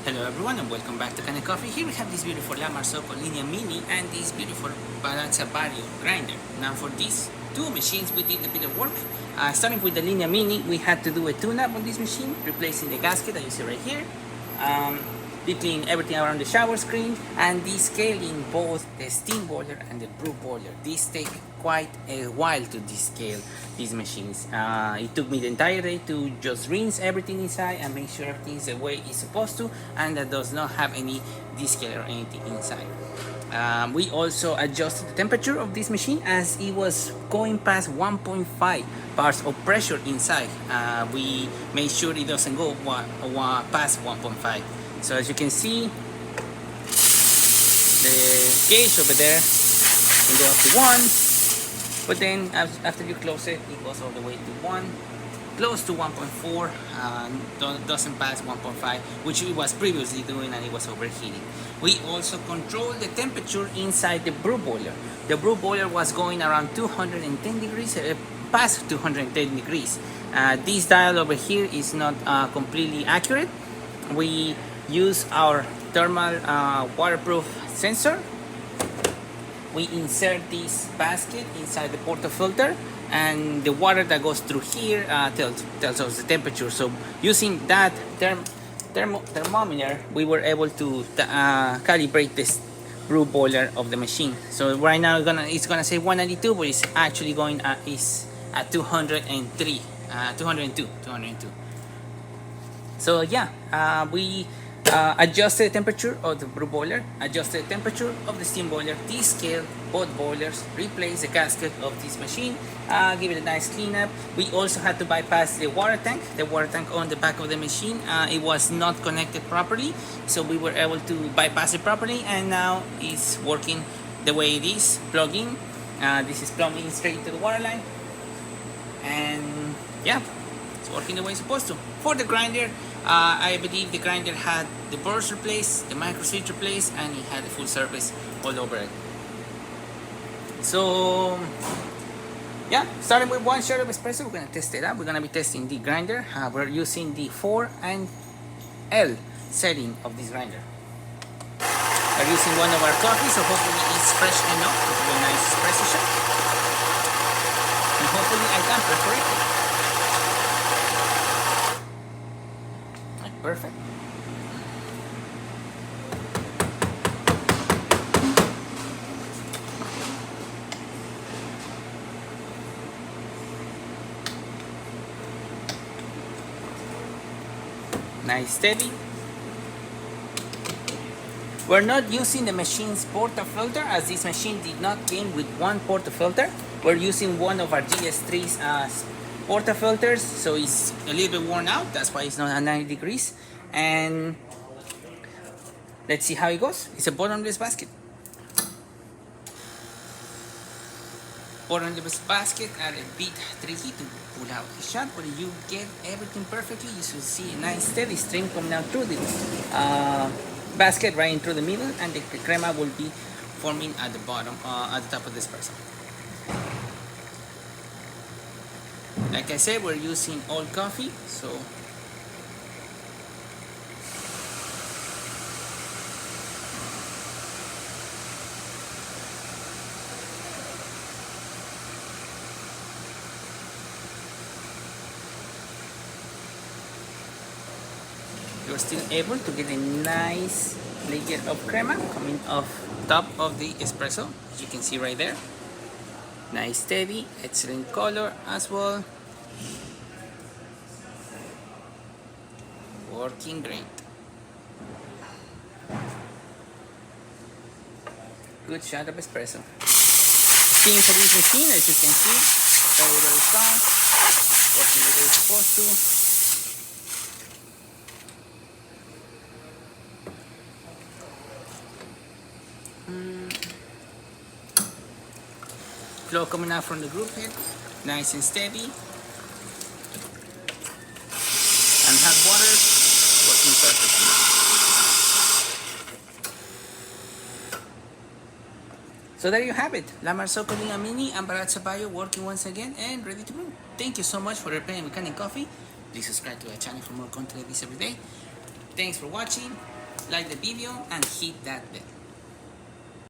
Hello everyone and welcome back to Kanen Coffee. Here we have this beautiful Marzocco Linea Mini and this beautiful Baratza Vario grinder. Now for these two machines we did a bit of work. Starting with the Linea Mini, we had to do a tune-up on this machine, replacing the gasket that you see right here. Detailing everything around the shower screen and descaling both the steam boiler and the brew boiler. These take quite a while to descale these machines. It took me the entire day to just rinse everything inside and make sure everything is the way it's supposed to and that does not have any descale or anything inside. We also adjusted the temperature of this machine as it was going past 1.5 bars of pressure inside. We made sure it doesn't go past 1.5. So as you can see, the gauge over there can go up to 1, but then after you close it, it goes all the way to 1, close to 1.4, doesn't pass 1.5, which it was previously doing and it was overheating. We also control the temperature inside the brew boiler. The brew boiler was going around 210 degrees, past 210 degrees. This dial over here is not completely accurate. We use our thermal waterproof sensor. We insert this basket inside the portafilter and the water that goes through here tells us the temperature. So using that thermometer, we were able to calibrate this brew boiler of the machine. So right now it's gonna say 192, but it's actually going is at 203, 202. So yeah, we adjusted the temperature of the brew boiler, adjusted the temperature of the steam boiler, descaled both boilers, replaced the gasket of this machine, give it a nice cleanup. We also had to bypass the water tank on the back of the machine. It was not connected properly, so we were able to bypass it properly, and now it's working the way it is, plug in. This is plugged in straight to the water line, and yeah, it's working the way it's supposed to. For the grinder, I believe the grinder had the burrs replaced, the micro switch replaced, and it had a full service all over it. So yeah, starting with one shot of espresso, we're gonna test it out. We're gonna be testing the grinder. We're using the 4 and L setting of this grinder. We're using one of our coffees, so hopefully it's fresh enough to do a nice espresso shot, and hopefully I can perforate it. Perfect. Nice steady. We're not using the machine's portafilter as this machine did not came with one portafilter. We're using one of our GS3's portafilters, so it's a little bit worn out. That's why it's not at 90 degrees. And let's see how it goes. It's a bottomless basket. Bottomless basket are a bit tricky to pull out a shot, but if you get everything perfectly, you should see a nice steady stream coming out through the basket, right in through the middle, and the crema will be forming at the bottom, at the top of the espresso. Like I said, we're using old coffee, so you're still able to get a nice layer of crema coming off top of the espresso, as you can see right there. Nice steady, excellent color as well. Working great. Good shot of espresso. Steam for this machine, as you can see, very strong, working the way it's supposed to. Flow coming out from the group head, nice and steady. And hot water working perfectly. So there you have it, La Marzocco Linea Mini and Baratza Vario working once again and ready to brew. Thank you so much for replaying with Kanen Coffee. Please subscribe to our channel for more content like this every day. Thanks for watching. like the video and hit that bell.